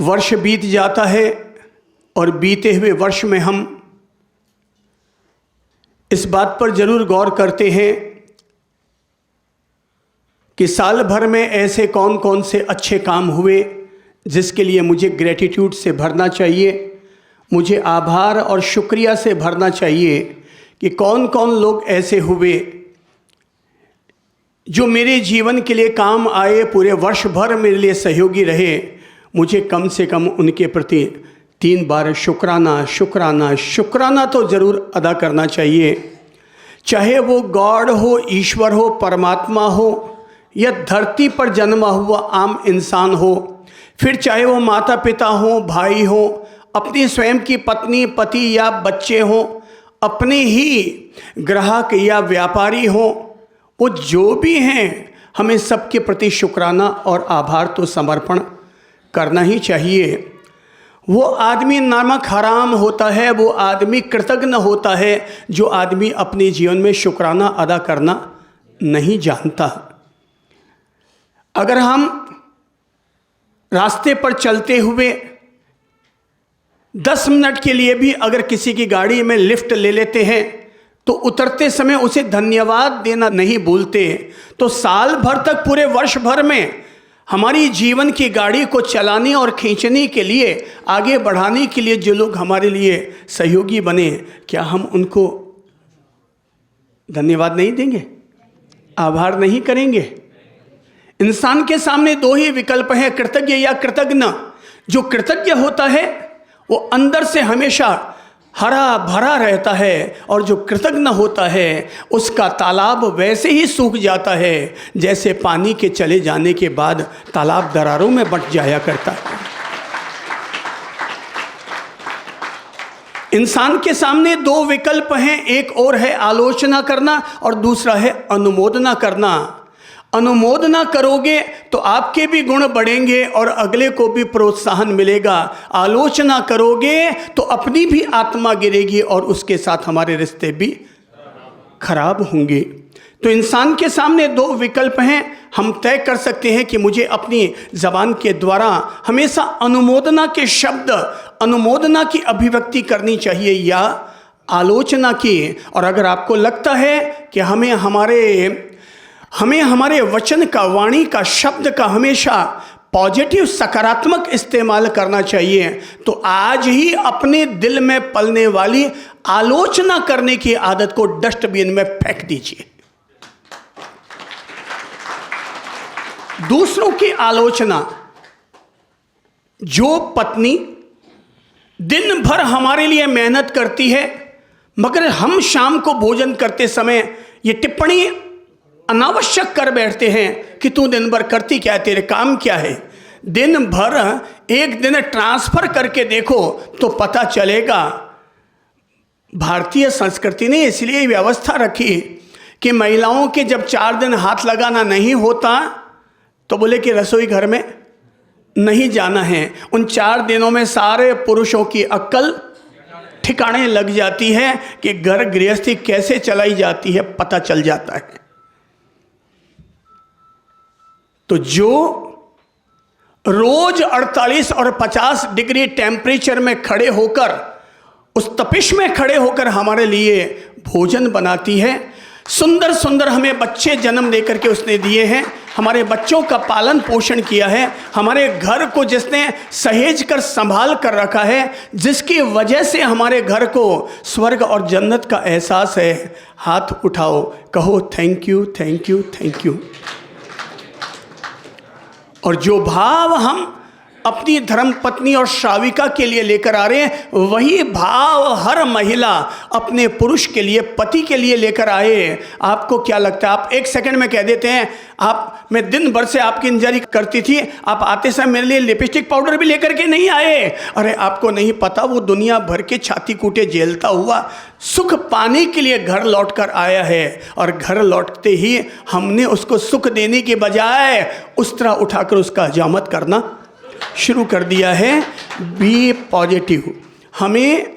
वर्ष बीत जाता है और बीते हुए वर्ष में हम इस बात पर ज़रूर गौर करते हैं कि साल भर में ऐसे कौन कौन से अच्छे काम हुए जिसके लिए मुझे ग्रेटिट्यूड से भरना चाहिए, मुझे आभार और शुक्रिया से भरना चाहिए कि कौन कौन लोग ऐसे हुए जो मेरे जीवन के लिए काम आए, पूरे वर्ष भर मेरे लिए सहयोगी रहे। मुझे कम से कम उनके प्रति 3 बार शुक्राना शुक्राना शुक्राना तो ज़रूर अदा करना चाहिए। चाहे वो गॉड हो, ईश्वर हो, परमात्मा हो, या धरती पर जन्मा हुआ आम इंसान हो, फिर चाहे वो माता पिता हो, भाई हो, अपनी स्वयं की पत्नी, पति या बच्चे हो, अपने ही ग्राहक या व्यापारी हो, वो जो भी हैं, हमें सबके प्रति शुक्राना और आभार तो समर्पण करना ही चाहिए। वो आदमी नमक हराम होता है, वो आदमी कृतज्ञ होता है जो आदमी अपने जीवन में शुक्राना अदा करना नहीं जानता। अगर हम रास्ते पर चलते हुए 10 मिनट के लिए भी अगर किसी की गाड़ी में लिफ्ट ले लेते हैं तो उतरते समय उसे धन्यवाद देना नहीं भूलते, तो साल भर तक, पूरे वर्ष भर में हमारी जीवन की गाड़ी को चलाने और खींचने के लिए, आगे बढ़ाने के लिए जो लोग हमारे लिए सहयोगी बने, क्या हम उनको धन्यवाद नहीं देंगे, आभार नहीं करेंगे? इंसान के सामने 2 ही विकल्प हैं, कृतज्ञ या कृतज्ञ। जो कृतज्ञ होता है वो अंदर से हमेशा हरा भरा रहता है, और जो कृतज्ञ होता है उसका तालाब वैसे ही सूख जाता है जैसे पानी के चले जाने के बाद तालाब दरारों में बंट जाया करता है। इंसान के सामने 2 विकल्प हैं, एक और है आलोचना करना और दूसरा है अनुमोदना करना। अनुमोदना करोगे तो आपके भी गुण बढ़ेंगे और अगले को भी प्रोत्साहन मिलेगा। आलोचना करोगे तो अपनी भी आत्मा गिरेगी और उसके साथ हमारे रिश्ते भी खराब होंगे। तो इंसान के सामने 2 विकल्प हैं। हम तय कर सकते हैं कि मुझे अपनी ज़बान के द्वारा हमेशा अनुमोदना के शब्द, अनुमोदना की अभिव्यक्ति करनी चाहिए या आलोचना की। और अगर आपको लगता है कि हमें हमारे वचन का, वाणी का, शब्द का हमेशा पॉजिटिव, सकारात्मक इस्तेमाल करना चाहिए, तो आज ही अपने दिल में पलने वाली आलोचना करने की आदत को डस्टबिन में फेंक दीजिए। दूसरों की आलोचना, जो पत्नी दिन भर हमारे लिए मेहनत करती है मगर हम शाम को भोजन करते समय ये टिप्पणी अनावश्यक कर बैठते हैं कि तू दिन भर करती क्या है, तेरे काम क्या है। दिन भर एक दिन ट्रांसफर करके देखो तो पता चलेगा। भारतीय संस्कृति ने इसलिए व्यवस्था रखी कि महिलाओं के जब 4 दिन हाथ लगाना नहीं होता तो बोले कि रसोई घर में नहीं जाना है। उन 4 दिनों में सारे पुरुषों की अक्ल ठिकाने लग जाती है कि घर गृहस्थी कैसे चलाई जाती है, पता चल जाता है। तो जो रोज 48 और 50 डिग्री टेम्परेचर में खड़े होकर, उस तपिश में खड़े होकर हमारे लिए भोजन बनाती है, सुंदर सुंदर हमें बच्चे जन्म देकर के उसने दिए हैं, हमारे बच्चों का पालन पोषण किया है, हमारे घर को जिसने सहेज कर संभाल कर रखा है, जिसकी वजह से हमारे घर को स्वर्ग और जन्नत का एहसास है, हाथ उठाओ, कहो thank you, thank you, thank you. और जो भाव हम अपनी धर्म पत्नी और श्राविका के लिए लेकर आ रहे हैं, वही भाव हर महिला अपने पुरुष के लिए, पति के लिए लेकर आए। आपको क्या लगता है? आप 1 सेकंड में कह देते हैं, मैं दिन भर से आपकी इंतजारी करती थी, आप आते समय मेरे लिए लिपस्टिक पाउडर भी लेकर के नहीं आए। अरे आपको नहीं पता, वो दुनिया भर के छाती कूटे झेलता हुआ सुख पाने के लिए घर लौट कर आया है, और घर लौटते ही हमने उसको सुख देने के बजाय उस तरह उठाकर उसका हजामत करना शुरू कर दिया है। B positive. हमें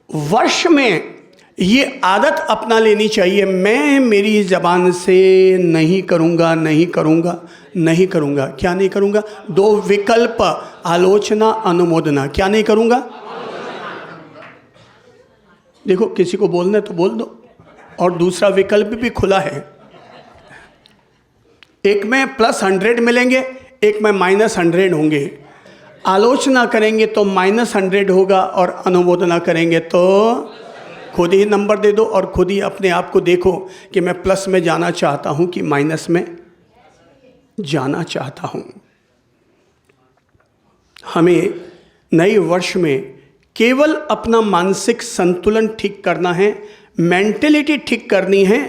वर्ष में ये आदत अपना लेनी चाहिए, मैं मेरी ज़बान से नहीं करूँगा, नहीं करूँगा, नहीं करूँगा। क्या नहीं करूँगा? 2 विकल्प आलोचना अनुमोदना क्या नहीं करूँगा? देखो, किसी को बोलना है तो बोल दो, और दूसरा विकल्प भी खुला है। एक में +100 मिलेंगे, एक में -100 होंगे। आलोचना करेंगे तो -100 होगा, और अनुमोदना करेंगे तो खुद ही नंबर दे दो और खुद ही अपने आप को देखो कि मैं प्लस में जाना चाहता हूं कि माइनस में जाना चाहता हूं। हमें नए वर्ष में केवल अपना मानसिक संतुलन ठीक करना है, मेंटलिटी ठीक करनी है।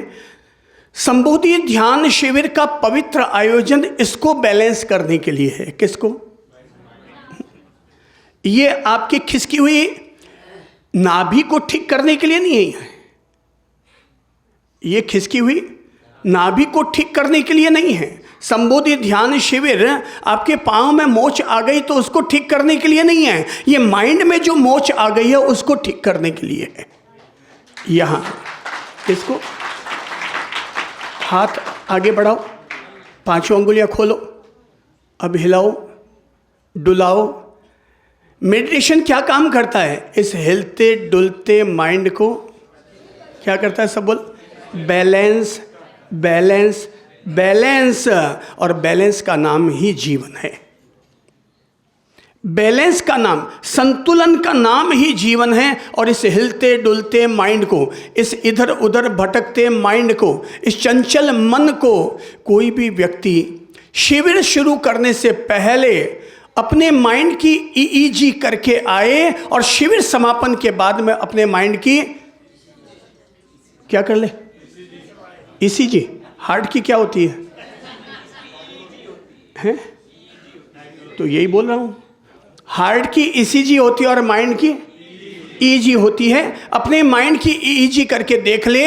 संबोधि ध्यान शिविर का पवित्र आयोजन इसको बैलेंस करने के लिए है। किसको? ये आपकी खिसकी हुई नाभि को ठीक करने के लिए नहीं है। ये खिसकी हुई नाभि को ठीक करने के लिए नहीं है। संबोधि ध्यान शिविर आपके पांव में मोच आ गई तो उसको ठीक करने के लिए नहीं है। ये माइंड में जो मोच आ गई है उसको ठीक करने के लिए है। यहां इसको हाथ आगे बढ़ाओ, 5 अंगुलियां खोलो, अब हिलाओ, डुलाओ। मेडिटेशन क्या काम करता है? इस हिलते डुलते माइंड को क्या करता है? सब बोल, बैलेंस बैलेंस बैलेंस। और बैलेंस का नाम ही जीवन है। बैलेंस का नाम, संतुलन का नाम ही जीवन है। और इस हिलते डुलते माइंड को, इस इधर उधर भटकते माइंड को, इस चंचल मन को कोई भी व्यक्ति शिविर शुरू करने से पहले अपने माइंड की ईईजी करके आए, और शिविर समापन के बाद में अपने माइंड की क्या कर ले? ईसीजी। हार्ट की क्या होती है? हैं? तो यही बोल रहा हूं, हार्ट की ईसीजी होती है और माइंड की ईजी होती है। अपने माइंड की ईजी करके देख ले।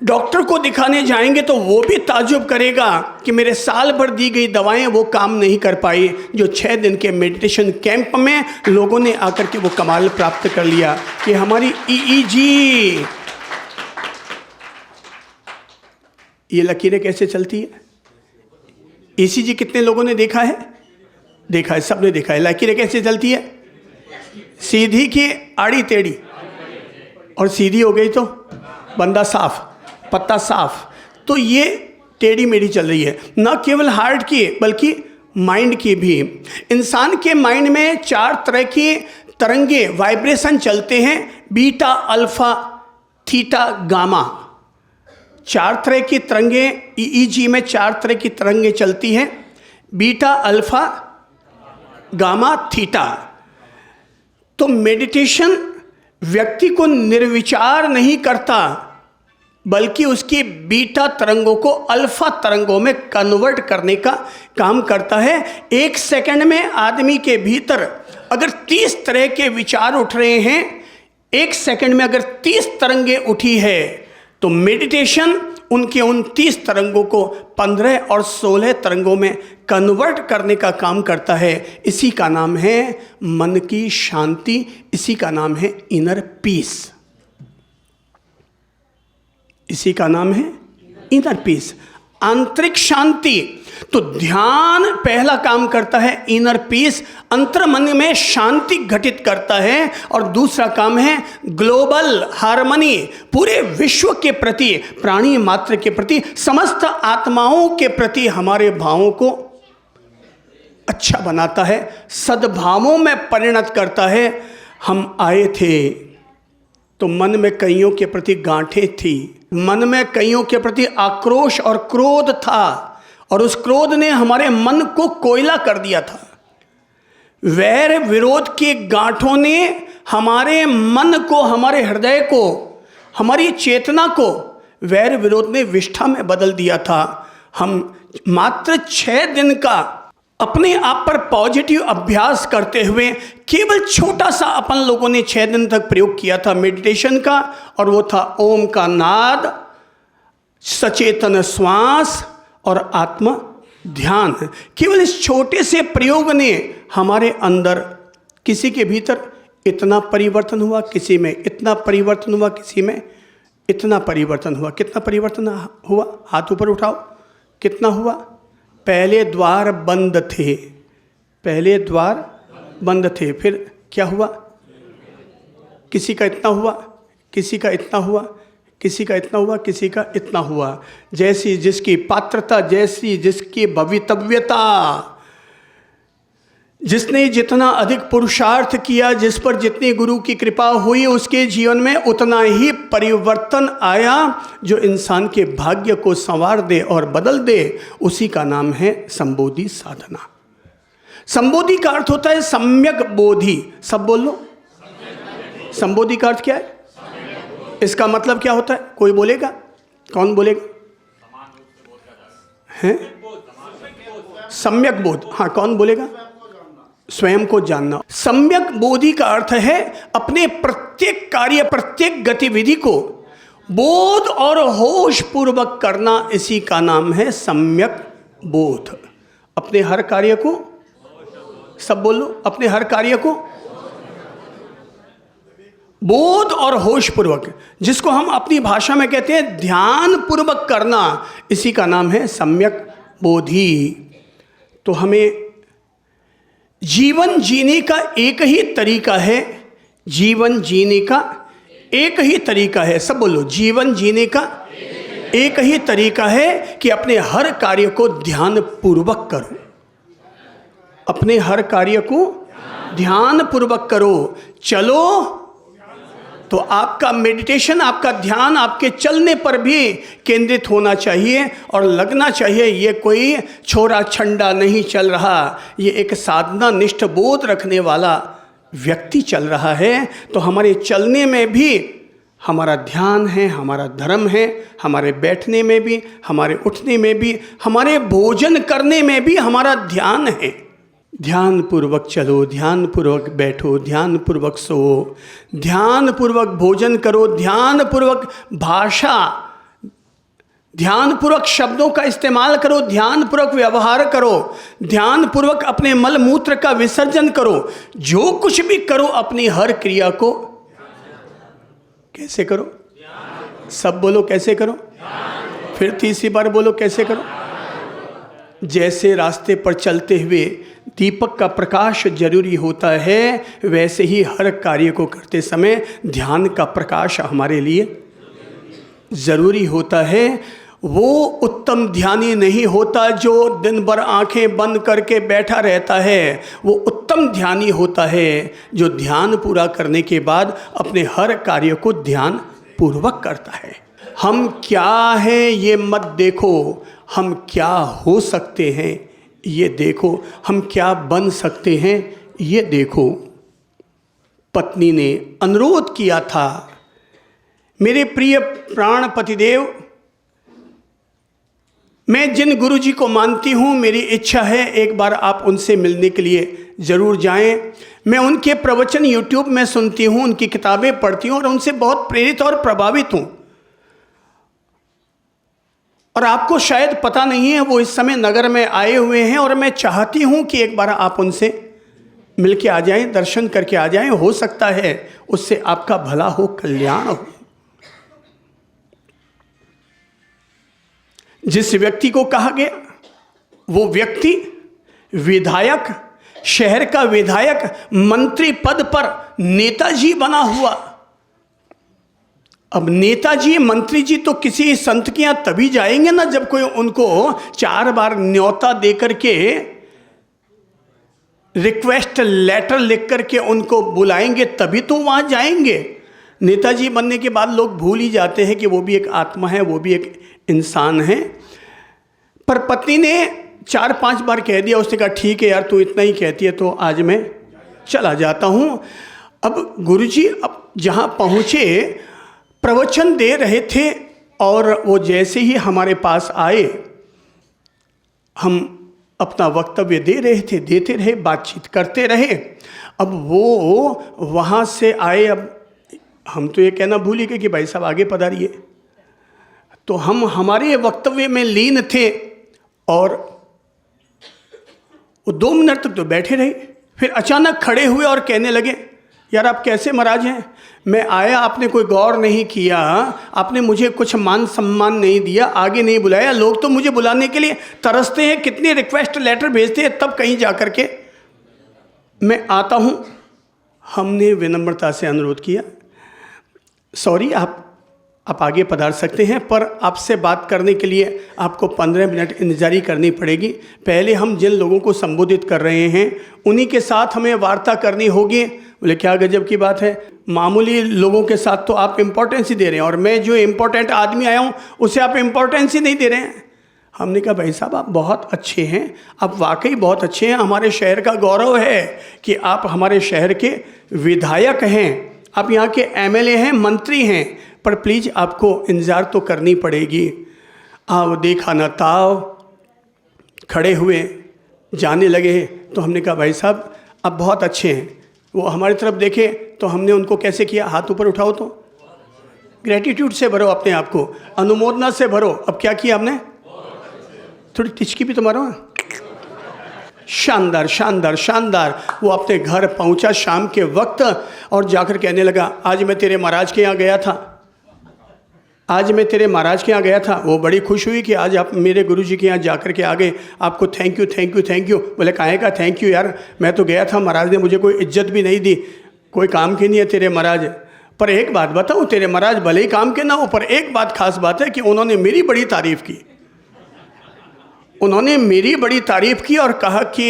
डॉक्टर को दिखाने जाएंगे तो वो भी ताज्जुब करेगा कि मेरे साल भर दी गई दवाएं वो काम नहीं कर पाई, जो 6 दिन के मेडिटेशन कैंप में लोगों ने आकर के वो कमाल प्राप्त कर लिया कि हमारी ईईजी, ये लकीरें कैसे चलती है। ईसीजी कितने लोगों ने देखा है? देखा है, सबने देखा है। लकीरें कैसे चलती है? सीधी की आड़ी टेढ़ी, और सीधी हो गई तो बंदा साफ, पत्ता साफ। तो ये टेढ़ी मेढ़ी चल रही है। न केवल हार्ट की बल्कि माइंड की भी। इंसान के माइंड में 4 तरह की तरंगे, वाइब्रेशन चलते हैं, बीटा, अल्फा, थीटा, गामा। 4 तरह की तरंगे ईईजी में 4 तरह की तरंगे चलती हैं, बीटा, अल्फा, गामा, थीटा। तो मेडिटेशन व्यक्ति को निर्विचार नहीं करता, बल्कि उसकी बीटा तरंगों को अल्फा तरंगों में कन्वर्ट करने का काम करता है। 1 सेकंड में आदमी के भीतर अगर 30 तरह के विचार उठ रहे हैं, 1 सेकंड में अगर 30 तरंगे उठी है, तो मेडिटेशन उनके उन 30 तरंगों को 15 और 16 तरंगों में कन्वर्ट करने का काम करता है। इसी का नाम है मन की शांति, इसी का नाम है इनर पीस। इसी का नाम है इनर पीस, आंतरिक शांति। तो ध्यान पहला काम करता है इनर पीस, अंतर्मन में शांति घटित करता है। और दूसरा काम है ग्लोबल हार्मनी, पूरे विश्व के प्रति, प्राणी मात्र के प्रति, समस्त आत्माओं के प्रति हमारे भावों को अच्छा बनाता है, सद्भावों में परिणत करता है। हम आए थे तो मन में कईयों के प्रति गांठें थी, मन में कईयों के प्रति आक्रोश और क्रोध था, और उस क्रोध ने हमारे मन को कोयला कर दिया था। वैर विरोध के गांठों ने हमारे मन को, हमारे हृदय को, हमारी चेतना को वैर विरोध ने विष्ठा में बदल दिया था। हम मात्र 6 दिन का अपने आप पर पॉजिटिव अभ्यास करते हुए, केवल छोटा सा अपन लोगों ने 6 दिन तक प्रयोग किया था मेडिटेशन का, और वो था ओम का नाद, सचेतन श्वास और आत्म ध्यान। केवल इस छोटे से प्रयोग ने हमारे अंदर, किसी के भीतर इतना परिवर्तन हुआ, किसी में इतना परिवर्तन हुआ, किसी में इतना परिवर्तन हुआ। कितना परिवर्तन हुआ? हाथ ऊपर उठाओ। कितना हुआ? पहले द्वार बंद थे, पहले द्वार बंद थे, फिर क्या हुआ? किसी का इतना हुआ, किसी का इतना हुआ, किसी का इतना हुआ, किसी का इतना हुआ। जैसी जिसकी पात्रता, जैसी जिसकी भवितव्यता, जिसने जितना अधिक पुरुषार्थ किया, जिस पर जितनी गुरु की कृपा हुई, उसके जीवन में उतना ही परिवर्तन आया जो इंसान के भाग्य को संवार दे और बदल दे। उसी का नाम है संबोधि साधना। संबोधि का अर्थ होता है सम्यक बोधि। सब बोल लो, संबोधि का अर्थ क्या है? इसका मतलब क्या होता है? कोई बोलेगा? कौन बोलेगा? हैं? सम्यक बोध। हाँ, कौन बोलेगा? स्वयं को जानना। सम्यक बोधि का अर्थ है अपने प्रत्येक कार्य, प्रत्येक गतिविधि को बोध और होश पूर्वक करना। इसी का नाम है सम्यक बोध। अपने हर कार्य को, सब बोलो, अपने हर कार्य को बोध और होश पूर्वक, जिसको हम अपनी भाषा में कहते हैं ध्यान पूर्वक करना, इसी का नाम है सम्यक बोधि। तो हमें जीवन जीने का एक ही तरीका है, जीवन जीने का एक ही तरीका है। सब बोलो, जीवन जीने का एक ही तरीका है कि अपने हर कार्य को ध्यान पूर्वक करो। अपने हर कार्य को ध्यान पूर्वक करो। चलो तो आपका मेडिटेशन, आपका ध्यान आपके चलने पर भी केंद्रित होना चाहिए और लगना चाहिए ये कोई छोरा छंडा नहीं चल रहा, ये एक साधना निष्ठ बोध रखने वाला व्यक्ति चल रहा है। तो हमारे चलने में भी हमारा ध्यान है, हमारा धर्म है, हमारे बैठने में भी, हमारे उठने में भी, हमारे भोजन करने में भी हमारा ध्यान है। ध्यान पूर्वक चलो, ध्यान पूर्वक बैठो, ध्यान पूर्वक सो, ध्यान पूर्वक भोजन करो, ध्यान पूर्वक भाषा, ध्यान पूर्वक शब्दों का इस्तेमाल करो, ध्यान पूर्वक व्यवहार करो, ध्यान पूर्वक अपने मल मूत्र का विसर्जन करो। जो कुछ भी करो अपनी हर क्रिया को कैसे करो? सब बोलो, कैसे करो? फिर तीसरी बार बोलो, कैसे करो? जैसे रास्ते पर चलते हुए दीपक का प्रकाश जरूरी होता है, वैसे ही हर कार्य को करते समय ध्यान का प्रकाश हमारे लिए जरूरी होता है। वो उत्तम ध्यानी नहीं होता जो दिन भर आंखें बंद करके बैठा रहता है। वो उत्तम ध्यानी होता है जो ध्यान पूरा करने के बाद अपने हर कार्य को ध्यान पूर्वक करता है। हम क्या हैं ये मत देखो, हम क्या हो सकते हैं ये देखो, हम क्या बन सकते हैं ये देखो। पत्नी ने अनुरोध किया था, मेरे प्रिय प्राण पतिदेव, मैं जिन गुरुजी को मानती हूँ, मेरी इच्छा है एक बार आप उनसे मिलने के लिए ज़रूर जाएं। मैं उनके प्रवचन यूट्यूब में सुनती हूँ, उनकी किताबें पढ़ती हूँ और उनसे बहुत प्रेरित और प्रभावित हूँ। और आपको शायद पता नहीं है, वो इस समय नगर में आए हुए हैं और मैं चाहती हूँ कि एक बार आप उनसे मिल के आ जाएं, दर्शन करके आ जाएं। हो सकता है उससे आपका भला हो, कल्याण हो। जिस व्यक्ति को कहा गया, वो व्यक्ति विधायक, शहर का विधायक, मंत्री पद पर नेताजी बना हुआ। अब नेताजी मंत्री जी तो किसी संत के यहाँ तभी जाएंगे ना जब कोई उनको 4 बार न्योता दे करके, रिक्वेस्ट लेटर लिख करके उनको बुलाएंगे, तभी तो वहाँ जाएंगे। नेताजी बनने के बाद लोग भूल ही जाते हैं कि वो भी एक आत्मा है, वो भी एक इंसान है। पर पत्नी ने 4-5 बार कह दिया। उसने कहा ठीक है यार, तू इतना ही कहती है तो आज मैं चला जाता हूँ। अब गुरुजी अब जहाँ पहुँचे, प्रवचन दे रहे थे और वो जैसे ही हमारे पास आए, हम अपना वक्तव्य दे रहे थे, देते रहे, बातचीत करते रहे। अब वो वहाँ से आए, अब हम तो ये कहना भूल ही गए कि भाई साहब आगे पधारिए। तो हम हमारे वक्तव्य में लीन थे और वो 2 मिनट तक तो बैठे रहे। फिर अचानक खड़े हुए और कहने लगे, यार आप कैसे महाराज हैं? मैं आया, आपने कोई गौर नहीं किया, आपने मुझे कुछ मान सम्मान नहीं दिया, आगे नहीं बुलाया। लोग तो मुझे बुलाने के लिए तरसते हैं, कितने रिक्वेस्ट लेटर भेजते हैं, तब कहीं जा कर के मैं आता हूँ। हमने विनम्रता से अनुरोध किया, सॉरी आप आगे पधार सकते हैं, पर आपसे बात करने के लिए आपको 15 मिनट इंतजारी करनी पड़ेगी। पहले हम जिन लोगों को संबोधित कर रहे हैं उन्हीं के साथ हमें वार्ता करनी होगी। बोले क्या गजब की बात है, मामूली लोगों के साथ तो आप इम्पोर्टेंस ही दे रहे हैं और मैं जो इम्पोर्टेंट आदमी आया हूँ उसे आप इम्पोर्टेंस ही नहीं दे रहे हैं। हमने कहा भाई साहब आप बहुत अच्छे हैं, आप वाकई बहुत अच्छे हैं, हमारे शहर का गौरव है कि आप हमारे शहर के विधायक हैं, आप यहाँ के एमएलए हैं, मंत्री हैं, पर प्लीज़ आपको इंतज़ार तो करनी पड़ेगी। आओ देखा न ताव, खड़े हुए जाने लगे। तो हमने कहा भाई साहब आप बहुत अच्छे हैं। वो हमारी तरफ देखे तो हमने उनको कैसे किया, हाथ ऊपर उठाओ तो ग्रेटिट्यूड से भरो अपने आप को, अनुमोदना से भरो। अब क्या किया हमने, थोड़ी तिचकी भी तो मारो। शानदार शानदार शानदार। वो अपने घर पहुंचा शाम के वक्त और जाकर कहने लगा आज मैं तेरे महाराज के यहाँ गया था, आज मैं तेरे महाराज के यहाँ गया था। वो बड़ी खुश हुई कि आज आप मेरे गुरुजी के यहाँ जाकर के आ गए, आपको thank you thank you thank you. बोले काहे का थैंक यू यार, मैं तो गया था, महाराज ने मुझे कोई इज्जत भी नहीं दी, कोई काम की नहीं है तेरे महाराज। पर एक बात बताऊँ, तेरे महाराज भले ही काम के ना हो, पर एक बात खास बात है कि उन्होंने मेरी बड़ी तारीफ़ की, उन्होंने मेरी बड़ी तारीफ़ की और कहा कि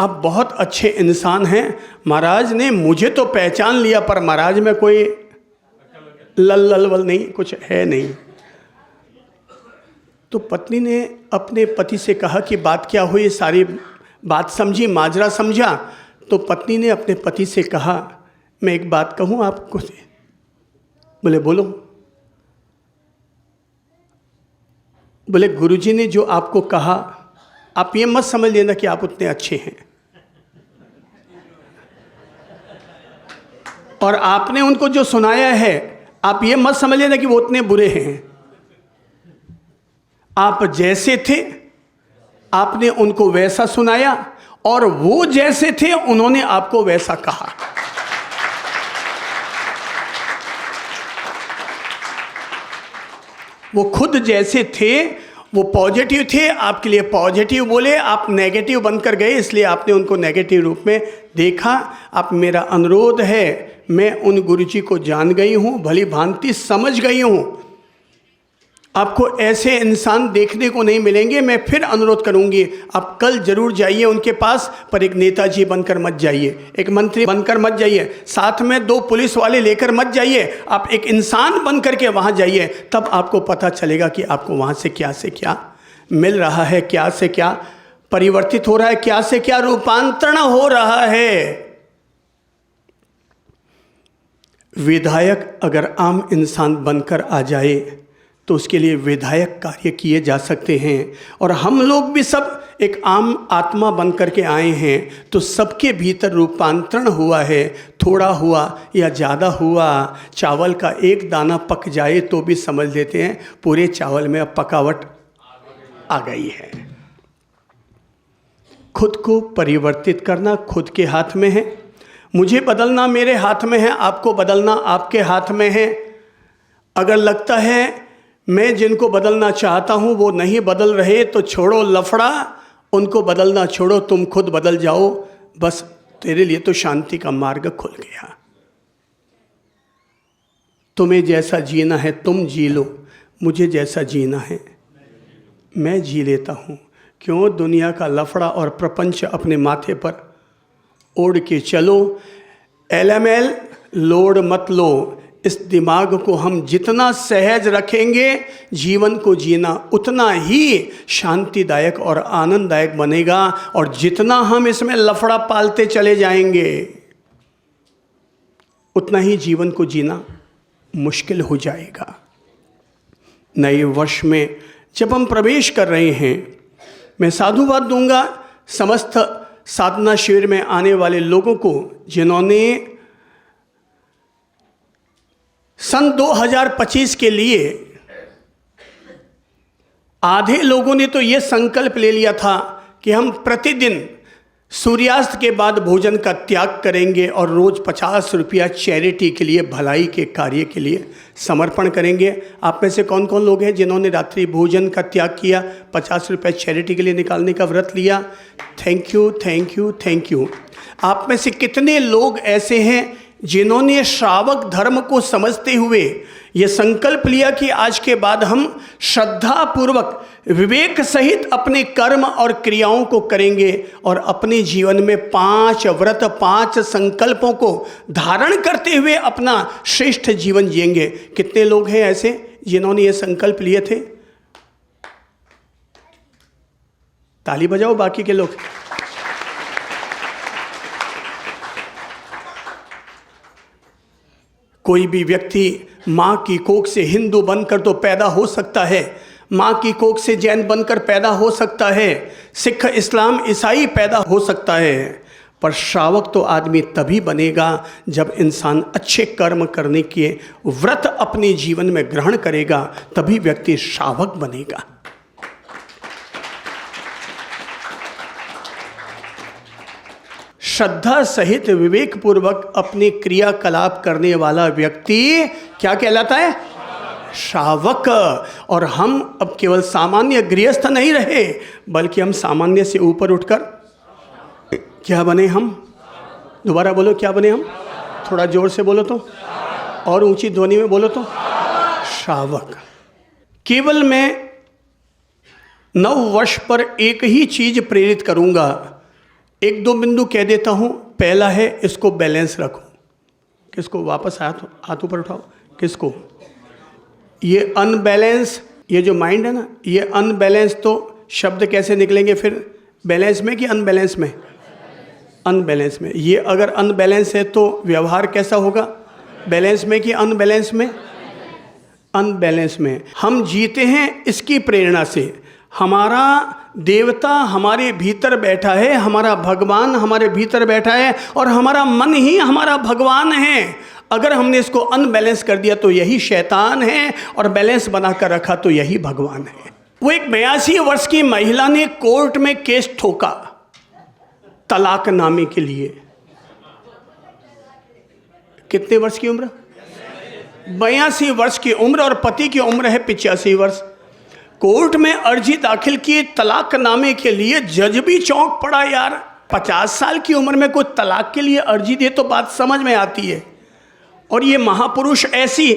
आप बहुत अच्छे इंसान हैं। महाराज ने मुझे तो पहचान लिया, पर महाराज में कोई लल नहीं, कुछ है नहीं। तो पत्नी ने अपने पति से कहा कि बात क्या हुई, सारी बात समझी, माजरा समझा। तो पत्नी ने अपने पति से कहा मैं एक बात कहूँ आपको। बोले बोलो। बोले गुरुजी ने जो आपको कहा, आप ये मत समझ लेना कि आप उतने अच्छे हैं, और आपने उनको जो सुनाया है आप ये मत समझ लेना कि वो उतने बुरे हैं। आप जैसे थे आपने उनको वैसा सुनाया, और वो जैसे थे उन्होंने आपको वैसा कहा। वो खुद जैसे थे वो पॉजिटिव थे, आपके लिए पॉजिटिव बोले, आप नेगेटिव बनकर गए, इसलिए आपने उनको नेगेटिव रूप में देखा। आप मेरा अनुरोध है, मैं उन गुरुजी को जान गई हूँ, भली भांति समझ गई हूँ, आपको ऐसे इंसान देखने को नहीं मिलेंगे। मैं फिर अनुरोध करूंगी, आप कल जरूर जाइए उनके पास, पर एक नेताजी बनकर मत जाइए, एक मंत्री बनकर मत जाइए, साथ में 2 पुलिस वाले लेकर मत जाइए, आप एक इंसान बनकर के वहाँ जाइए। तब आपको पता चलेगा कि आपको वहाँ से क्या मिल रहा है, क्या से क्या परिवर्तित हो रहा है, क्या से क्या रूपांतरण हो रहा है। विधायक अगर आम इंसान बनकर आ जाए तो उसके लिए विधायक कार्य किए जा सकते हैं, और हम लोग भी सब एक आम आत्मा बनकर के आए हैं, तो सबके भीतर रूपांतरण हुआ है, थोड़ा हुआ या ज़्यादा हुआ। चावल का एक दाना पक जाए तो भी समझ लेते हैं पूरे चावल में अब पकावट आ गई है। खुद को परिवर्तित करना खुद के हाथ में है। मुझे बदलना मेरे हाथ में है, आपको बदलना आपके हाथ में है। अगर लगता है मैं जिनको बदलना चाहता हूँ वो नहीं बदल रहे तो छोड़ो लफड़ा, उनको बदलना छोड़ो, तुम खुद बदल जाओ, बस तेरे लिए तो शांति का मार्ग खुल गया। तुम्हें जैसा जीना है तुम जी लो, मुझे जैसा जीना है मैं जी लेता हूँ। क्यों दुनिया का लफड़ा और प्रपंच अपने माथे पर ओढ़ के चलो। एलएमएल लोड मत लो। इस दिमाग को हम जितना सहज रखेंगे, जीवन को जीना उतना ही शांतिदायक और आनंददायक बनेगा, और जितना हम इसमें लफड़ा पालते चले जाएंगे उतना ही जीवन को जीना मुश्किल हो जाएगा। नए वर्ष में जब हम प्रवेश कर रहे हैं, मैं साधुवाद दूंगा समस्त साधना शिविर में आने वाले लोगों को, जिन्होंने सन 2025 के लिए, आधे लोगों ने तो ये संकल्प ले लिया था कि हम प्रतिदिन सूर्यास्त के बाद भोजन का त्याग करेंगे और रोज़ 50 रुपया चैरिटी के लिए, भलाई के कार्य के लिए समर्पण करेंगे। आप में से कौन कौन लोग हैं जिन्होंने रात्रि भोजन का त्याग किया, 50 रुपया चैरिटी के लिए निकालने का व्रत लिया? Thank you, thank you, thank you. आप में से कितने लोग ऐसे हैं जिन्होंने श्रावक धर्म को समझते हुए ये संकल्प लिया कि आज के बाद हम श्रद्धापूर्वक विवेक सहित अपने कर्म और क्रियाओं को करेंगे और अपने जीवन में 5 व्रत, 5 संकल्पों को धारण करते हुए अपना श्रेष्ठ जीवन जिएंगे? कितने लोग हैं ऐसे जिन्होंने ये संकल्प लिए थे? ताली बजाओ बाकी के लोग। कोई भी व्यक्ति माँ की कोख से हिंदू बनकर तो पैदा हो सकता है, माँ की कोख से जैन बनकर पैदा हो सकता है, सिख, इस्लाम, ईसाई पैदा हो सकता है, पर श्रावक तो आदमी तभी बनेगा जब इंसान अच्छे कर्म करने के व्रत अपने जीवन में ग्रहण करेगा, तभी व्यक्ति श्रावक बनेगा। श्रद्धा सहित विवेक पूर्वक अपने क्रियाकलाप करने वाला व्यक्ति क्या कहलाता है? श्रावक। और हम अब केवल सामान्य गृहस्थ नहीं रहे, बल्कि हम सामान्य से ऊपर उठकर क्या बने? हम दोबारा बोलो, क्या बने हम? थोड़ा जोर से बोलो तो, और ऊंची ध्वनि में बोलो तो। श्रावक। केवल मैं 9 वर्ष पर एक ही चीज प्रेरित करूंगा, 1-2 बिंदु कह देता हूं। पहला है, इसको बैलेंस रखो। किसको? वापस हाथ ऊपर उठाओ। किसको? ये अनबैलेंस, ये जो माइंड है ना, ये अनबैलेंस, तो शब्द कैसे निकलेंगे फिर? बैलेंस में कि अनबैलेंस में? अनबैलेंस में। ये अगर अनबैलेंस है तो व्यवहार कैसा होगा? बैलेंस में कि अनबैलेंस में? अनबैलेंस में। हम जीते हैं इसकी प्रेरणा से। हमारा देवता हमारे भीतर बैठा है, हमारा भगवान हमारे भीतर बैठा है, और हमारा मन ही हमारा भगवान है। अगर हमने इसको अनबैलेंस कर दिया तो यही शैतान है, और बैलेंस बनाकर रखा तो यही भगवान है। वो एक 82 वर्ष की महिला ने कोर्ट में केस ठोका तलाकनामे के लिए। कितने वर्ष की उम्र? 82 वर्ष की उम्र, और पति की उम्र है 85 वर्ष। कोर्ट में अर्जी दाखिल की तलाकनामे के लिए। जज भी चौंक पड़ा यार, 50 साल की उम्र में कोई तलाक के लिए अर्जी दे तो बात समझ में आती है, और ये महापुरुष ऐसी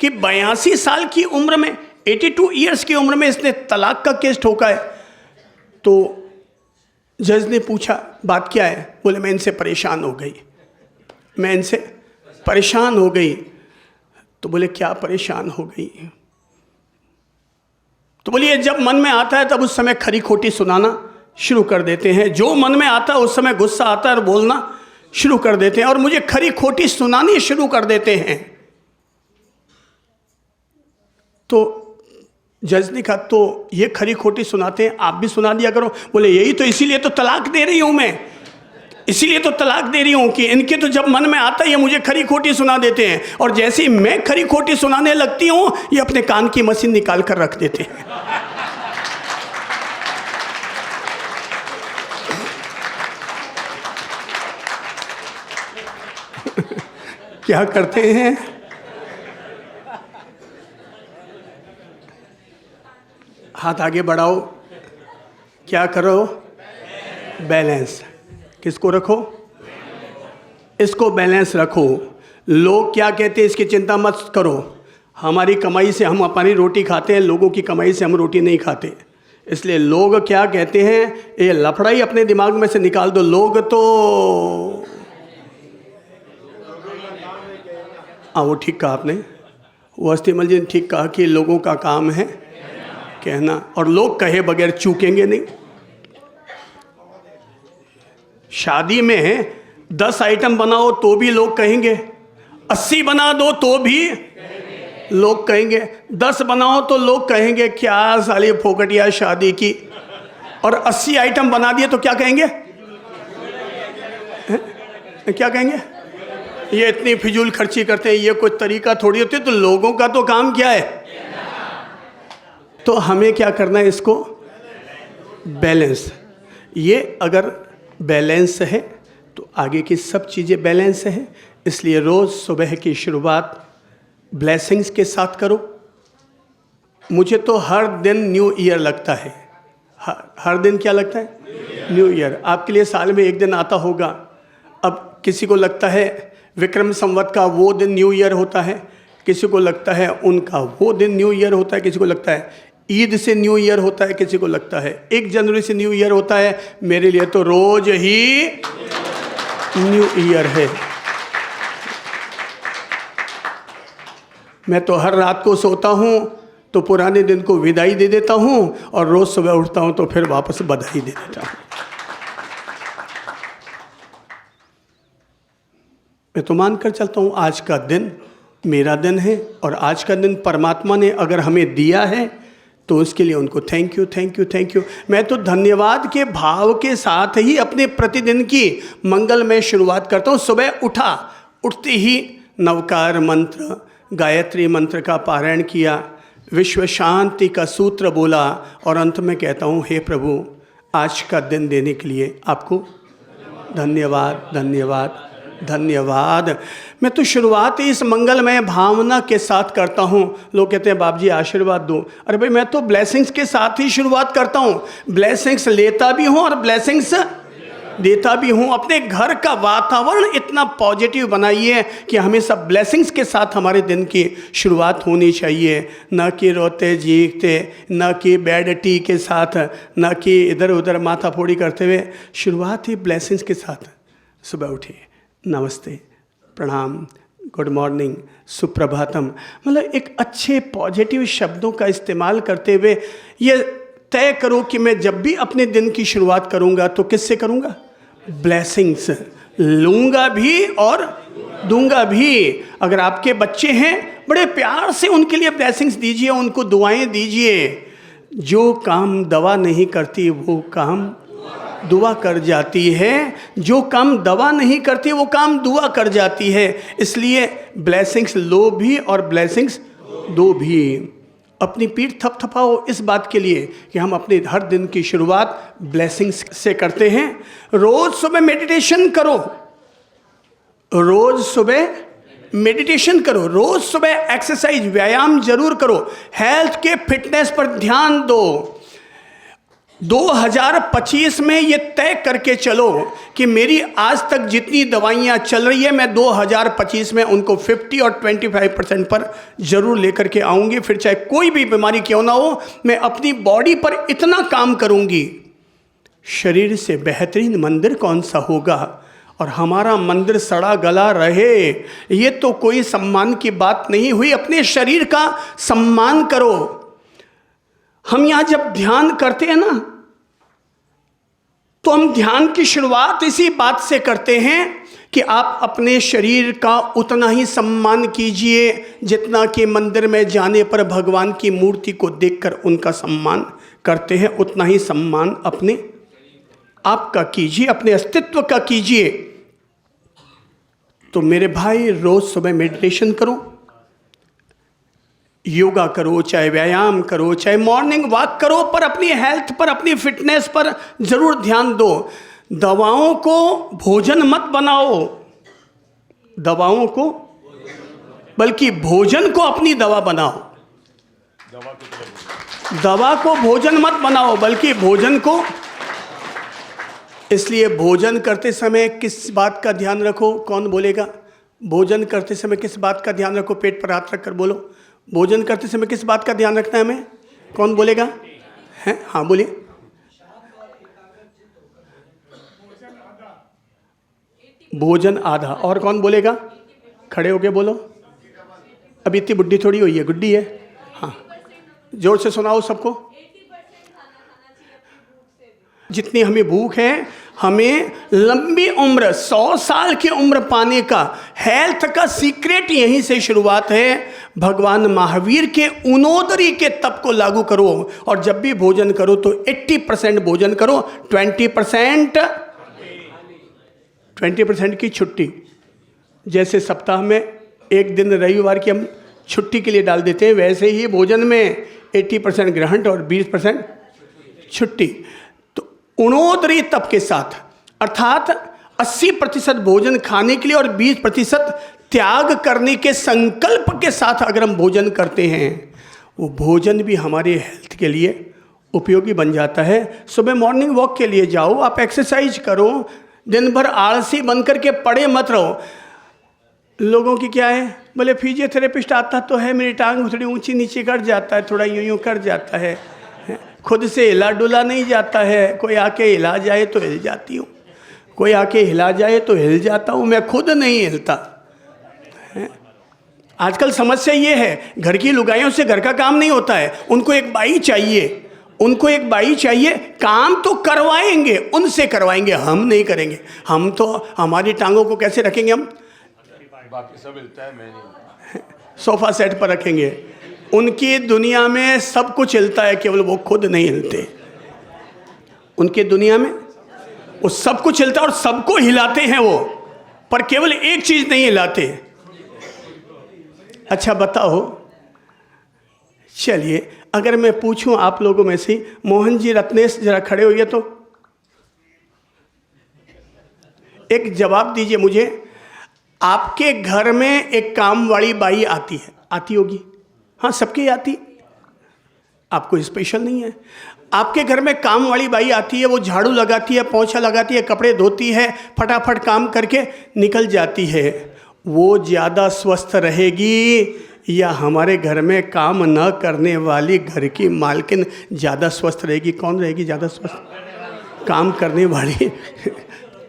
कि 82 साल की उम्र में, 82 ईयर्स की उम्र में इसने तलाक का केस ठोका है। तो जज ने पूछा बात क्या है? बोले मैं इनसे परेशान हो गई, मैं इनसे परेशान हो गई। तो बोले क्या परेशान हो गई? तो बोलिए जब मन में आता है तब उस समय खरी खोटी सुनाना शुरू कर देते हैं। जो मन में आता है उस समय गुस्सा आता है और बोलना शुरू कर देते हैं, और मुझे खरी खोटी सुनानी शुरू कर देते हैं। तो जज ने कहा तो ये खरी खोटी सुनाते हैं, आप भी सुना दिया करो। बोले यही तो, इसीलिए तो तलाक दे रही हूं मैं, इसीलिए तो तलाक दे रही हूं कि इनके तो जब मन में आता है ये मुझे खरी खोटी सुना देते हैं, और जैसे ही मैं खरी खोटी सुनाने लगती हूं ये अपने कान की मशीन निकाल कर रख देते हैं। क्या करते हैं? हाथ आगे बढ़ाओ। क्या करो? बैलेंस। किसको रखो? इसको बैलेंस रखो। लोग क्या कहते हैं इसकी चिंता मत करो। हमारी कमाई से हम अपनी रोटी खाते हैं, लोगों की कमाई से हम रोटी नहीं खाते। इसलिए लोग क्या कहते हैं, ये लफड़ा ही अपने दिमाग में से निकाल दो। लोग तो वो ठीक कहा आपने, वो अस्तिमल जी ने ठीक कहा कि लोगों का काम है कहना, और लोग कहे बगैर चूकेंगे नहीं। शादी में 10 आइटम बनाओ तो भी लोग कहेंगे, 80 बना दो तो भी लोग कहेंगे, 10 बनाओ तो लोग कहेंगे क्या साली फोकटिया शादी की, और 80 आइटम बना दिए तो क्या कहेंगे? क्या कहेंगे? ये इतनी फिजूल खर्ची करते हैं, ये कोई तरीका थोड़ी होती है। तो लोगों का तो काम क्या है? तो हमें क्या करना है? इसको बैलेंस। ये अगर बैलेंस है तो आगे की सब चीज़ें बैलेंस है। इसलिए रोज़ सुबह की शुरुआत ब्लेसिंग्स के साथ करो। मुझे तो हर दिन न्यू ईयर लगता है। हर दिन क्या लगता है? New year. आपके लिए साल में एक दिन आता होगा। अब किसी को लगता है विक्रम संवत का वो दिन न्यू ईयर होता है, किसी को लगता है उनका वो दिन न्यू ईयर होता है, किसी को लगता है ईद से न्यू ईयर होता है, किसी को लगता है 1 जनवरी से न्यू ईयर होता है। मेरे लिए तो रोज ही न्यू ईयर है। मैं तो हर रात को सोता हूँ तो पुराने दिन को विदाई दे देता हूँ और रोज सुबह उठता हूँ तो फिर वापस बधाई दे देता हूँ। मैं तो मान कर चलता हूँ आज का दिन मेरा दिन है और आज का दिन परमात्मा ने अगर हमें दिया है तो उसके लिए उनको thank you thank you thank you. मैं तो धन्यवाद के भाव के साथ ही अपने प्रतिदिन की मंगलमय शुरुआत करता हूँ। सुबह उठते ही नवकार मंत्र गायत्री मंत्र का पारायण किया, विश्व शांति का सूत्र बोला और अंत में कहता हूँ हे प्रभु आज का दिन देने के लिए आपको धन्यवाद धन्यवाद धन्यवाद। मैं तो शुरुआत ही इस मंगलमय भावना के साथ करता हूँ। लोग कहते हैं बाप जी आशीर्वाद दो। अरे भाई मैं तो ब्लेसिंग्स के साथ ही शुरुआत करता हूँ। ब्लेसिंग्स लेता भी हूँ और ब्लेसिंग्स देता भी हूँ। अपने घर का वातावरण इतना पॉजिटिव बनाइए कि हमेशा ब्लेसिंग्स के साथ हमारे दिन की शुरुआत होनी चाहिए, न कि रोते जीखते, न कि बैड टी के साथ, न कि इधर उधर माथा फोड़ी करते हुए। शुरुआत ही ब्लेसिंग्स के साथ। सुबह उठिए, नमस्ते, प्रणाम, गुड मॉर्निंग, सुप्रभातम, मतलब एक अच्छे पॉजिटिव शब्दों का इस्तेमाल करते हुए ये तय करो कि मैं जब भी अपने दिन की शुरुआत करूंगा तो किससे करूंगा? ब्लेसिंग्स लूंगा भी और दूंगा भी। अगर आपके बच्चे हैं बड़े प्यार से उनके लिए ब्लेसिंग्स दीजिए, उनको दुआएं दीजिए। जो काम दवा नहीं करती वो काम दुआ कर जाती है, जो काम दवा नहीं करती वो काम दुआ कर जाती है। इसलिए ब्लेसिंग्स लो भी और ब्लेसिंग्स दो भी। अपनी पीठ थपथपाओ इस बात के लिए कि हम अपने हर दिन की शुरुआत ब्लेसिंग्स से करते हैं। रोज सुबह मेडिटेशन करो, रोज सुबह मेडिटेशन करो, रोज सुबह एक्सरसाइज व्यायाम जरूर करो। हेल्थ के फिटनेस पर ध्यान दो। 2025 में ये तय करके चलो कि मेरी आज तक जितनी दवाइयाँ चल रही है मैं 2025 में उनको 50 और 25% पर ज़रूर लेकर के आऊँगी। फिर चाहे कोई भी बीमारी क्यों ना हो, मैं अपनी बॉडी पर इतना काम करूँगी। शरीर से बेहतरीन मंदिर कौन सा होगा? और हमारा मंदिर सड़ा गला रहे, ये तो कोई सम्मान की बात नहीं हुई। अपने शरीर का सम्मान करो। हम यहाँ जब ध्यान करते हैं ना तो हम ध्यान की शुरुआत इसी बात से करते हैं कि आप अपने शरीर का उतना ही सम्मान कीजिए जितना कि मंदिर में जाने पर भगवान की मूर्ति को देखकर उनका सम्मान करते हैं। उतना ही सम्मान अपने आप का कीजिए, अपने अस्तित्व का कीजिए। तो मेरे भाई रोज सुबह मेडिटेशन करो, योगा करो, चाहे व्यायाम करो, चाहे मॉर्निंग वॉक करो, पर अपनी हेल्थ पर, अपनी फिटनेस पर जरूर ध्यान दो। दवाओं को भोजन मत बनाओ, दवाओं को, बल्कि भोजन को अपनी दवा बनाओ। दवा को भोजन मत बनाओ बल्कि भोजन को। इसलिए भोजन करते समय किस बात का ध्यान रखो? कौन बोलेगा? भोजन करते समय किस बात का ध्यान रखो? पेट पर हाथ रखकर बोलो। भोजन करते समय किस बात का ध्यान रखना है हमें? कौन बोलेगा? हैं? हाँ बोलिए। भोजन आधा। और कौन बोलेगा? खड़े होके बोलो। अभी इतनी बुढ़ी थोड़ी हुई है, गुड्डी है। हाँ जोर से सुनाओ सबको। जितनी हमें भूख है, हमें लंबी उम्र, 100 साल की उम्र पाने का हेल्थ का सीक्रेट यहीं से शुरुआत है। भगवान महावीर के उनोदरी के तप को लागू करो और जब भी भोजन करो तो 80% भोजन करो, 20% की छुट्टी। जैसे सप्ताह में एक दिन रविवार की हम छुट्टी के लिए डाल देते हैं, वैसे ही भोजन में 80% ग्रहण और 20% छुट्टी। तो उनोदरी तप के साथ अर्थात 80% भोजन खाने के लिए और 20% त्याग करने के संकल्प के साथ अगर हम भोजन करते हैं, वो भोजन भी हमारे हेल्थ के लिए उपयोगी बन जाता है। सुबह मॉर्निंग वॉक के लिए जाओ, आप एक्सरसाइज करो, दिन भर आलसी बन करके पड़े मत रहो। लोगों की क्या है, बोले फिजियोथेरेपिस्ट आता तो है, मेरी टांग थोड़ी ऊंची नीचे कर जाता है, थोड़ा यूं यूं कर जाता है, खुद से हिला डुला नहीं जाता है। कोई आके हिला जाए तो हिल जाती हूँ, कोई आके हिला जाए तो हिल जाता हूँ, मैं खुद नहीं हिलता। आजकल समस्या ये है, घर की लुगाइयों से घर का काम नहीं होता है, उनको एक बाई चाहिए, उनको एक बाई चाहिए। काम तो करवाएंगे, उनसे करवाएंगे, हम नहीं करेंगे। हम तो हमारी टांगों को कैसे रखेंगे, हम बाकी सब हिलता है, मैं नहीं। सोफा सेट पर रखेंगे। उनकी दुनिया में सब कुछ हिलता है, केवल वो खुद नहीं हिलते। उनकी दुनिया में वो सब कुछ हिलता है और सबको हिलाते हैं वो, पर केवल एक चीज नहीं हिलाते। अच्छा बताओ, चलिए अगर मैं पूछूं आप लोगों में से, मोहन जी, रत्नेश, जरा खड़े होइए तो एक जवाब दीजिए मुझे। आपके घर में एक काम वाली बाई आती है, आती होगी? हाँ, सबके आती, आपको स्पेशल नहीं है। आपके घर में काम वाली बाई आती है, वो झाड़ू लगाती है, पोंछा लगाती है, कपड़े धोती है, फटाफट काम करके निकल जाती है। वो ज़्यादा स्वस्थ रहेगी या हमारे घर में काम न करने वाली घर की मालकिन ज़्यादा स्वस्थ रहेगी? कौन रहेगी ज़्यादा स्वस्थ? काम करने वाली।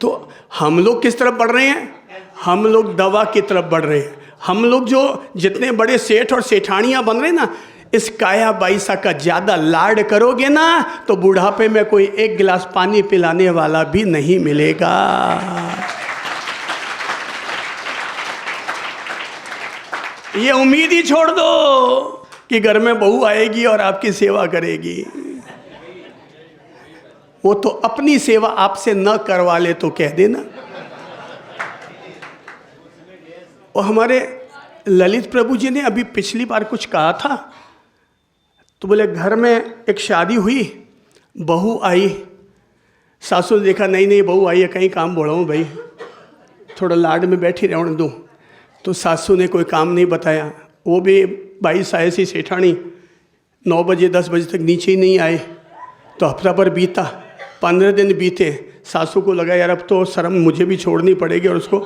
तो हम लोग किस तरफ बढ़ रहे हैं? हम लोग दवा की तरफ बढ़ रहे हैं। हम लोग जो जितने बड़े सेठ और सेठानियाँ बन रहे हैं ना, इस काया बाईसा का ज़्यादा लाड करोगे ना तो बुढ़ापे में कोई एक गिलास पानी पिलाने वाला भी नहीं मिलेगा। ये उम्मीद ही छोड़ दो कि घर में बहू आएगी और आपकी सेवा करेगी। वो तो अपनी सेवा आपसे न करवा ले तो कह देना। और हमारे ललित प्रभु जी ने अभी पिछली बार कुछ कहा था, तो बोले घर में एक शादी हुई, बहू आई, सासू ने देखा नहीं नहीं बहू आई है, कहीं काम बढ़ाऊँ भाई, थोड़ा लाड में बैठी रहने दूँ। तो सासू ने कोई काम नहीं बताया। वो भी 22 ऐसी सेठानी 9 बजे 10 बजे तक नीचे ही नहीं आए। तो हफ्ता पर बीता, 15 दिन बीते, सासू को लगा यार अब तो शर्म मुझे भी छोड़नी पड़ेगी और उसको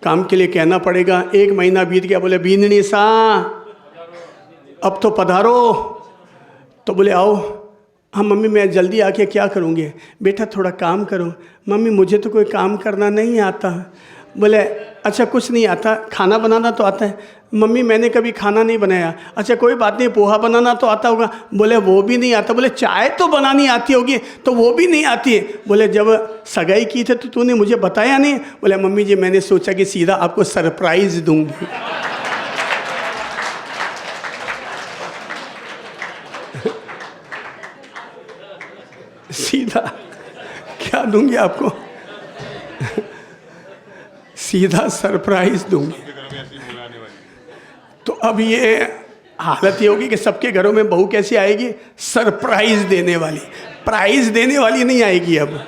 काम के लिए कहना पड़ेगा। 1 महीना बीत गया, बोले बींदनी सा अब तो पधारो। तो बोले आओ। हाँ मम्मी मैं जल्दी आके क्या करूँगी? बेटा थोड़ा काम करो। मम्मी मुझे तो कोई काम करना नहीं आता। बोले अच्छा कुछ नहीं आता, खाना बनाना तो आता है। मम्मी मैंने कभी खाना नहीं बनाया। अच्छा कोई बात नहीं, पोहा बनाना तो आता होगा। बोले वो भी नहीं आता। बोले चाय तो बनानी आती होगी, तो वो भी नहीं आती है। बोले जब सगाई की थी तो तूने मुझे बताया नहीं। बोले मम्मी जी मैंने सोचा कि सीधा आपको सरप्राइज दूंगी। सीधा क्या दूंगी आपको? सीधा सरप्राइज दूंगी। तो अब ये हालत ये होगी कि सबके घरों में बहू कैसी आएगी? सरप्राइज देने वाली, प्राइज देने वाली नहीं आएगी अब।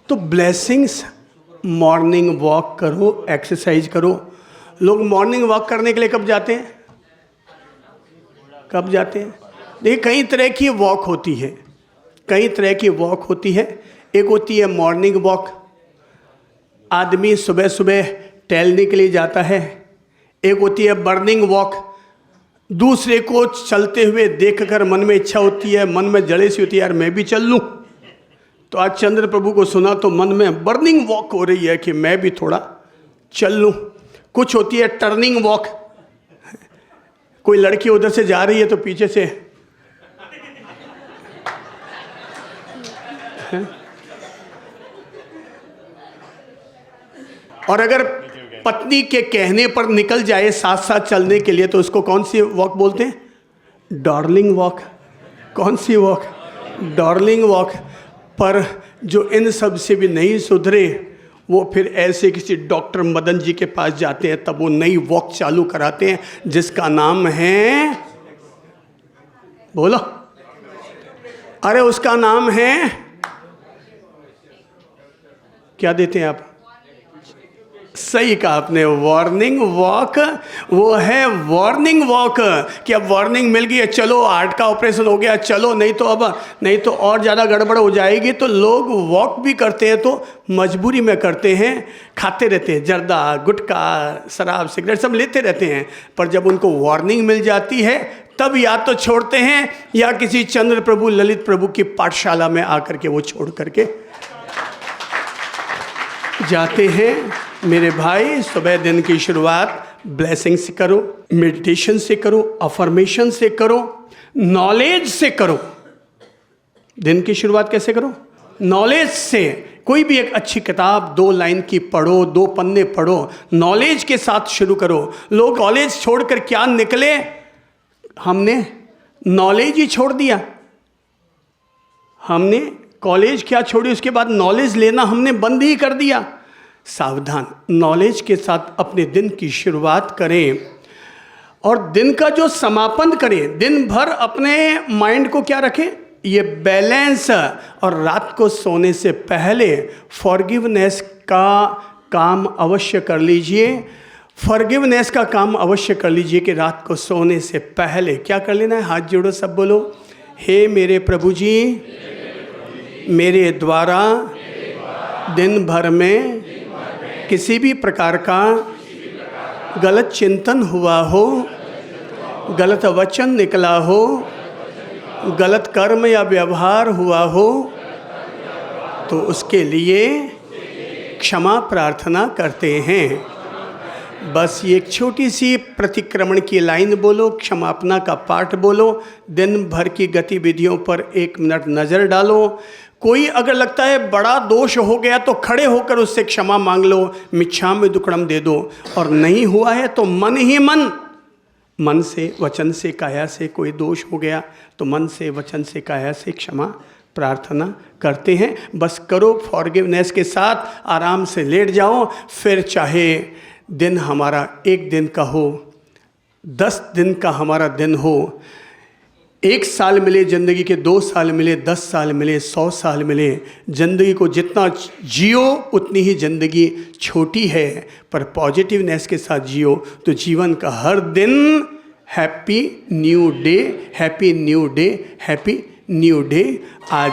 तो ब्लेसिंग्स, मॉर्निंग वॉक करो, एक्सरसाइज करो। लोग मॉर्निंग वॉक करने के लिए कब जाते हैं? कब जाते हैं? देखिए कई तरह की वॉक होती है, कई तरह की वॉक होती है। एक होती है मॉर्निंग वॉक, आदमी सुबह सुबह टहलने के लिए जाता है। एक होती है बर्निंग वॉक, दूसरे को चलते हुए देखकर मन में इच्छा होती है, मन में जले सी होती है यार मैं भी चल लूँ। तो आज चंद्र प्रभु को सुना तो मन में बर्निंग वॉक हो रही है कि मैं भी थोड़ा चल लूँ। कुछ होती है टर्निंग वॉक, कोई लड़की उधर से जा रही है तो पीछे से और अगर पत्नी के कहने पर निकल जाए साथ साथ चलने के लिए तो उसको कौन सी वॉक बोलते हैं? Darling walk. कौन सी वॉक? Darling walk. पर जो इन सब से भी नहीं सुधरे वो फिर ऐसे किसी डॉक्टर मदन जी के पास जाते हैं, तब वो नई वॉक चालू कराते हैं जिसका नाम है, बोलो, अरे उसका नाम है क्या देते हैं आप? सही कहा आपने, वार्निंग वॉक। वो है वार्निंग वॉक कि अब वार्निंग मिल गई है, चलो हार्ट का ऑपरेशन हो गया, चलो नहीं तो और ज़्यादा गड़बड़ हो जाएगी। तो लोग वॉक भी करते हैं तो मजबूरी में करते हैं, खाते रहते हैं, जर्दा गुटखा शराब सिगरेट सब लेते रहते हैं। पर जब उनको वार्निंग मिल जाती है तब या तो छोड़ते हैं या किसी चंद्र प्रभु ललित प्रभु की पाठशाला में आकर के वो छोड़ करके जाते हैं। मेरे भाई, सुबह दिन की शुरुआत ब्लेसिंग से करो, मेडिटेशन से करो, अफर्मेशन से करो, नॉलेज से करो। दिन की शुरुआत कैसे करो? नॉलेज से। कोई भी एक अच्छी किताब 2 लाइन की पढ़ो, 2 पन्ने पढ़ो, नॉलेज के साथ शुरू करो। लोग कॉलेज छोड़कर क्या निकले? हमने नॉलेज ही छोड़ दिया। हमने कॉलेज क्या छोड़ी, उसके बाद नॉलेज लेना हमने बंद ही कर दिया। सावधान, नॉलेज के साथ अपने दिन की शुरुआत करें और दिन का जो समापन करें, दिन भर अपने माइंड को क्या रखें, ये बैलेंस। और रात को सोने से पहले फॉरगिवनेस का काम अवश्य कर लीजिए। फॉरगिवनेस का काम अवश्य कर लीजिए कि रात को सोने से पहले क्या कर लेना है? हाथ जोड़ो, सब बोलो, हे मेरे प्रभु जी, मेरे द्वारा दिन भर में किसी भी प्रकार का गलत चिंतन हुआ हो, गलत वचन निकला हो, गलत कर्म या व्यवहार हुआ हो, तो उसके लिए क्षमा प्रार्थना करते हैं। बस ये एक छोटी सी प्रतिक्रमण की लाइन बोलो, क्षमापना का पाठ बोलो, दिन भर की गतिविधियों पर 1 मिनट नज़र डालो। कोई अगर लगता है बड़ा दोष हो गया तो खड़े होकर उससे क्षमा मांग लो, मिच्छामि दुक्कडम दे दो। और नहीं हुआ है तो मन ही मन से, वचन से, काया से कोई दोष हो गया तो मन से, वचन से, काया से क्षमा प्रार्थना करते हैं। बस करो फॉरगिवनेस के साथ, आराम से लेट जाओ। फिर चाहे दिन हमारा 1 दिन का हो, 10 दिन का हमारा दिन हो, 1 साल मिले ज़िंदगी के, 2 साल मिले, 10 साल मिले, 100 साल मिले, ज़िंदगी को जितना जियो उतनी ही ज़िंदगी छोटी है। पर पॉजिटिवनेस के साथ जियो तो जीवन का हर दिन happy new day, happy new day, happy new day. आज